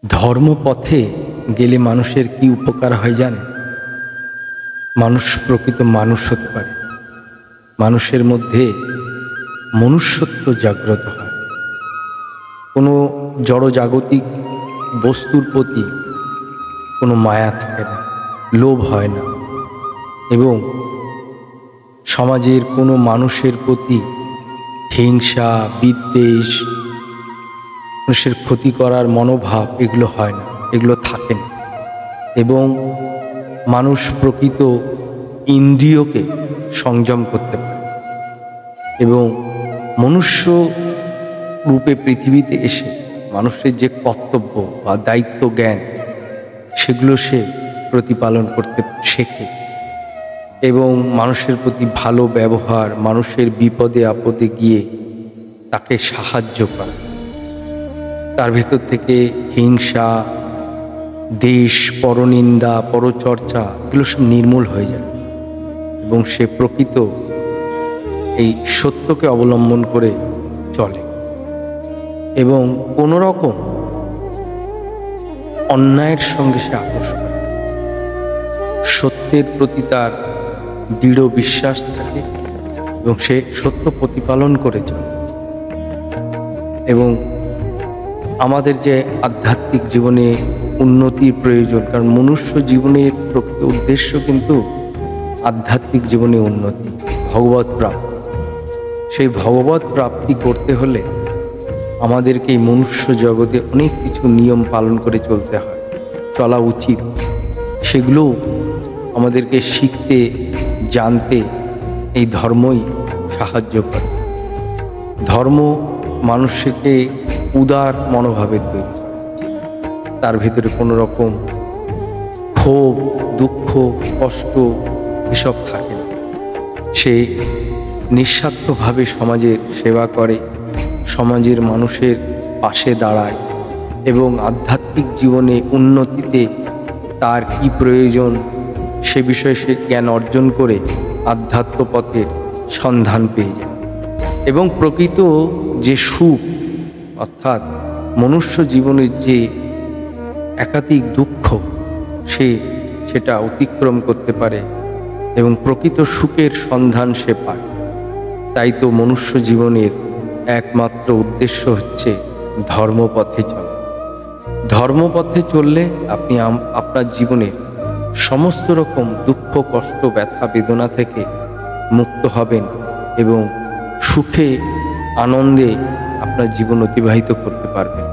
ধর্মপথে গেলে মানুষের কি উপকার হয় জানেন? মানুষ প্রকৃত মানুষ হতে পারে, মানুষের মধ্যে মনুষ্যত্ব জাগ্রত হয়, কোনো জড়জাগতিক বস্তুর প্রতি কোনো মায়া থাকে না, লোভ হয় না, এবং সমাজের কোনো মানুষের প্রতি হিংসা, বিদ্বেষ, মানুষের ক্ষতি করার মনোভাব এগুলো হয় না, এগুলো থাকে না। এবং মানুষ প্রকৃত ইন্দ্রিয়কে সংযম করতে পারে এবং মনুষ্য রূপে পৃথিবীতে এসে মানুষের যে কর্তব্য বা দায়িত্ব জ্ঞান সেগুলো সে প্রতিপালন করতে শেখে এবং মানুষের প্রতি ভালো ব্যবহার, মানুষের বিপদে আপদে গিয়ে তাকে সাহায্য করা, তার ভেতর থেকে হিংসা, দেশ, পরনিন্দা, পরচর্চা এগুলো সব নির্মূল হয়ে যায় এবং সে প্রকৃত এই সত্যকে অবলম্বন করে চলে এবং কোনো রকম অন্যায়ের সঙ্গে সে আপোষ করে। সত্যের প্রতি তার দৃঢ় বিশ্বাস থাকে এবং সে সত্য প্রতিপালন করে চলে। এবং আমাদের যে আধ্যাত্মিক জীবনে উন্নতির প্রয়োজন, কারণ মনুষ্য জীবনের প্রকৃত উদ্দেশ্য কিন্তু আধ্যাত্মিক জীবনে উন্নতি, ভগবৎ প্রাপ্তি। সেই ভগবৎ প্রাপ্তি করতে হলে আমাদেরকে এই মনুষ্য জগতে অনেক কিছু নিয়ম পালন করে চলতে হয়, চলা উচিত। সেগুলোও আমাদেরকে শিখতে, জানতে এই ধর্মই সাহায্য করে। ধর্ম মানুষকে উদার মনোভাবের তৈরি করে, তার ভিতরে কোনো রকম ক্ষোভ, দুঃখ, কষ্ট এসব থাকে না। সে নিঃস্বার্থভাবে সমাজের সেবা করে, সমাজের মানুষের পাশে দাঁড়ায় এবং আধ্যাত্মিক জীবনে উন্নতিতে তার কি প্রয়োজন সে বিষয়ে সে জ্ঞান অর্জন করে আধ্যাত্ম পথের সন্ধান পেয়ে যায় এবং প্রকৃত যে সুখ, অর্থাৎ মনুষ্য জীবনের যে একাধিক দুঃখ সেটা অতিক্রম করতে পারে এবং প্রকৃত সুখের সন্ধান সে পায়। তাই তো মনুষ্য জীবনের একমাত্র উদ্দেশ্য হচ্ছে ধর্মপথে চলা। ধর্মপথে চললে আপনি আপনার জীবনের সমস্ত রকম দুঃখ, কষ্ট, ব্যথা, বেদনা থেকে মুক্ত হবেন এবং সুখে, আনন্দে আপনার জীবন অতিবাহিত করতে পারবেন।